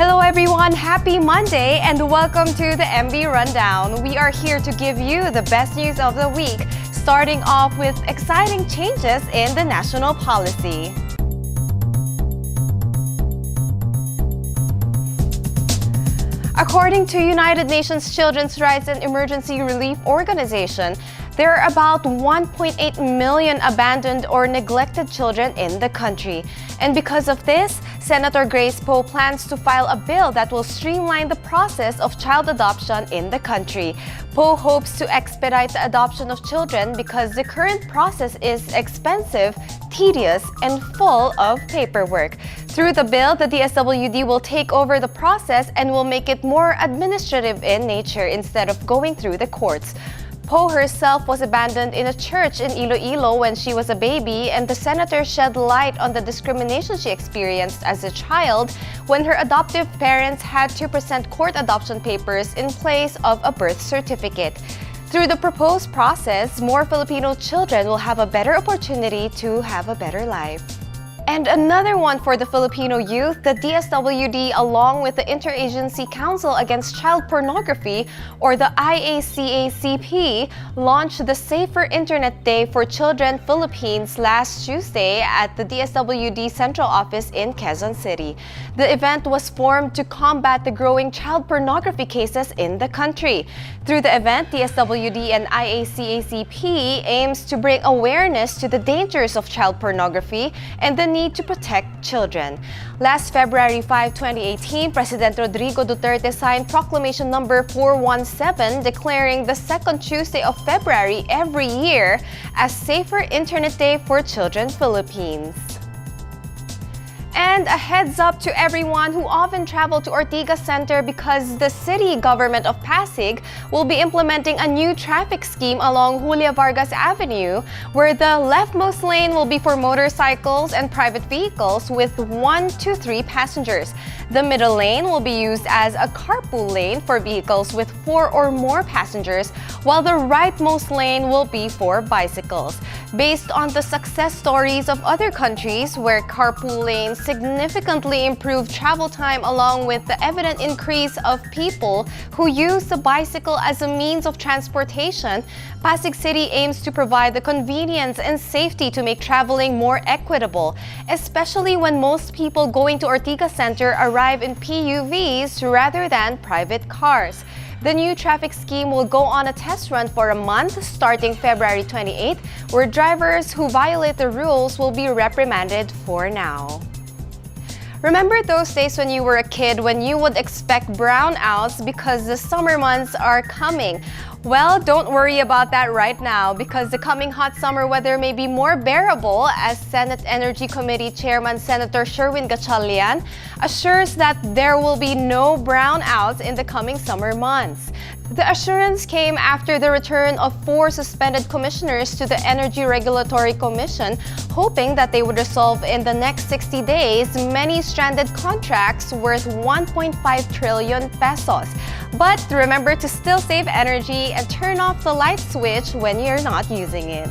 Hello everyone, happy Monday and welcome to the MB Rundown. We are here to give you the best news of the week, starting off with exciting changes in the national policy. According to United Nations Children's Rights and Emergency Relief Organization, there are about 1.8 million abandoned or neglected children in the country. And because of this, Senator Grace Poe plans to file a bill that will streamline the process of child adoption in the country. Poe hopes to expedite the adoption of children because the current process is expensive, tedious, and full of paperwork. Through the bill, the DSWD will take over the process and will make it more administrative in nature instead of going through the courts. Poe herself was abandoned in a church in Iloilo when she was a baby, and the senator shed light on the discrimination she experienced as a child when her adoptive parents had to present court adoption papers in place of a birth certificate. Through the proposed process, more Filipino children will have a better opportunity to have a better life. And another one for the Filipino youth, the DSWD, along with the Interagency Council Against Child Pornography, or the IACACP, launched the Safer Internet Day for Children Philippines last Tuesday at the DSWD Central Office in Quezon City. The event was formed to combat the growing child pornography cases in the country. Through the event, DSWD and IACACP aims to bring awareness to the dangers of child pornography and the need to protect children. Last February 5, 2018, President Rodrigo Duterte signed Proclamation Number 417 declaring the second Tuesday of February every year as Safer Internet Day for Children Philippines. And a heads up to everyone who often travel to Ortigas Center because the city government of Pasig will be implementing a new traffic scheme along Julia Vargas Avenue, where the leftmost lane will be for motorcycles and private vehicles with 1 to 3 passengers. The middle lane will be used as a carpool lane for vehicles with 4 or more passengers, while the rightmost lane will be for bicycles. Based on the success stories of other countries where carpool lanes significantly improve travel time along with the evident increase of people who use the bicycle as a means of transportation, Pasig City aims to provide the convenience and safety to make traveling more equitable, especially when most people going to Ortigas Center arrive in PUVs rather than private cars. The new traffic scheme will go on a test run for a month starting February 28, where drivers who violate the rules will be reprimanded for now. Remember those days when you were a kid when you would expect brownouts because the summer months are coming? Well, don't worry about that right now because the coming hot summer weather may be more bearable as Senate Energy Committee Chairman Senator Sherwin Gatchalian assures that there will be no brownouts in the coming summer months. The assurance came after the return of 4 suspended commissioners to the Energy Regulatory Commission, hoping that they would resolve in the next 60 days many stranded contracts worth 1.5 trillion pesos. But remember to still save energy and turn off the light switch when you're not using it.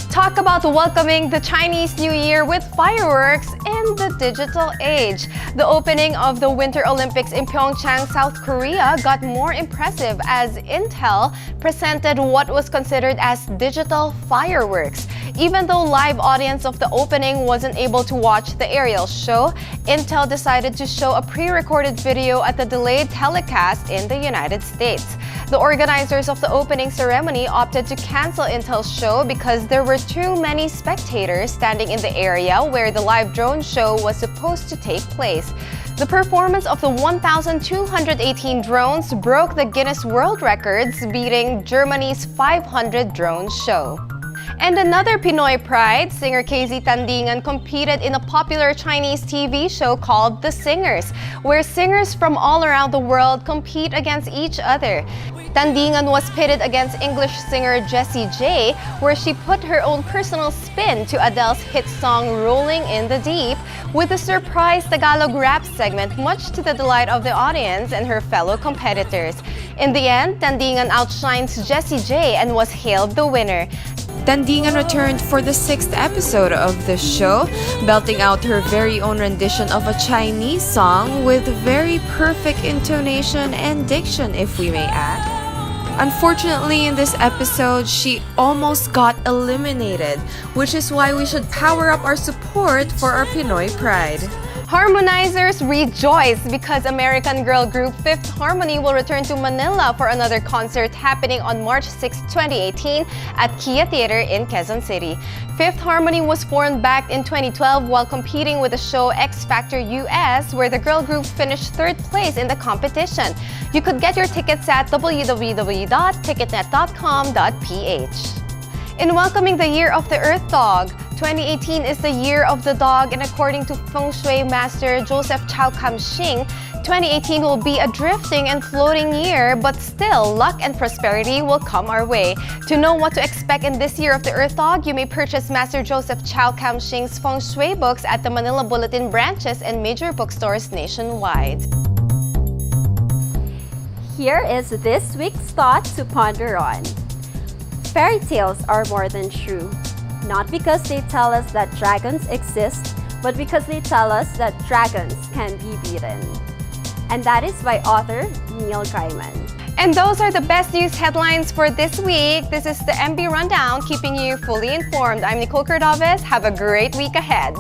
Talk about welcoming the Chinese New Year with fireworks in the digital age. The opening of the Winter Olympics in Pyeongchang, South Korea got more impressive as Intel presented what was considered as digital fireworks. Even though live audience of the opening wasn't able to watch the aerial show, Intel decided to show a pre-recorded video at the delayed telecast in the United States. The organizers of the opening ceremony opted to cancel Intel's show because there were too many spectators standing in the area where the live drone show was supposed to take place. The performance of the 1,218 drones broke the Guinness World Records, beating Germany's 500 drone show. And another Pinoy pride, singer KZ Tandingan competed in a popular Chinese TV show called The Singers, where singers from all around the world compete against each other. Tandingan was pitted against English singer Jessie J, where she put her own personal spin to Adele's hit song Rolling in the Deep with a surprise Tagalog rap segment, much to the delight of the audience and her fellow competitors. In the end, Tandingan outshines Jessie J and was hailed the winner. Tandingan returned for the 6th episode of the show, belting out her very own rendition of a Chinese song with very perfect intonation and diction, if we may add. Unfortunately, in this episode, she almost got eliminated, which is why we should power up our support for our Pinoy pride. Harmonizers rejoice because American girl group Fifth Harmony will return to Manila for another concert happening on March 6, 2018 at Kia Theater in Quezon City. Fifth Harmony was formed back in 2012 while competing with the show X Factor US, where the girl group finished 3rd place in the competition. You could get your tickets at www.ticketnet.com.ph. In welcoming the Year of the Earth Dog, 2018 is the Year of the Dog, and according to Feng Shui master Joseph Chow Kam-shing, 2018 will be a drifting and floating year, but still, luck and prosperity will come our way. To know what to expect in this Year of the Earth Dog, you may purchase Master Joseph Chow Kam-shing's Feng Shui books at the Manila Bulletin branches and major bookstores nationwide. Here is this week's thought to ponder on. Fairy tales are more than true. Not because they tell us that dragons exist, but because they tell us that dragons can be beaten. And that is by author Neil Gaiman. And those are the best news headlines for this week. This is the MB Rundown, keeping you fully informed. I'm Nicole Cordoves. Have a great week ahead.